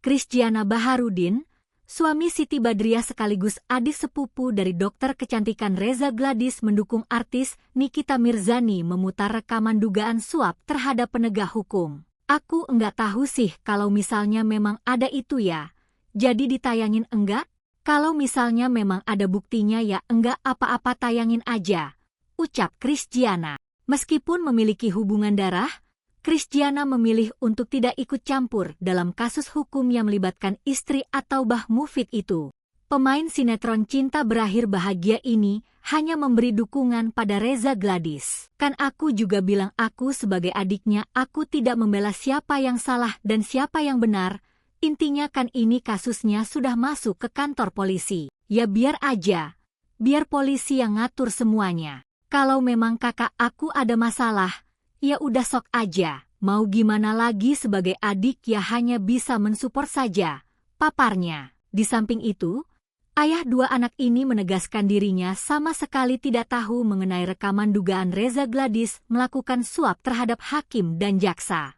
Christiana Baharudin, suami Siti Badriah sekaligus adik sepupu dari dokter kecantikan Reza Gladys, mendukung artis Nikita Mirzani memutar rekaman dugaan suap terhadap penegak hukum. Aku enggak tahu sih kalau misalnya memang ada itu ya. Jadi ditayangin enggak? Kalau misalnya memang ada buktinya ya enggak apa-apa, tayangin aja, ucap Christiana. Meskipun memiliki hubungan darah, Christiana memilih untuk tidak ikut campur dalam kasus hukum yang melibatkan istri atau Mbah Mufid itu. Pemain sinetron Cinta Berakhir Bahagia ini hanya memberi dukungan pada Reza Gladys. Kan aku juga bilang aku sebagai adiknya, aku tidak membela siapa yang salah dan siapa yang benar. Intinya kan ini kasusnya sudah masuk ke kantor polisi. Ya biar aja, biar polisi yang ngatur semuanya. Kalau memang kakak aku ada masalah, ya udah sok aja, mau gimana lagi sebagai adik ya hanya bisa mensupport saja, paparnya. Di samping itu, ayah dua anak ini menegaskan dirinya sama sekali tidak tahu mengenai rekaman dugaan Reza Gladys melakukan suap terhadap hakim dan jaksa.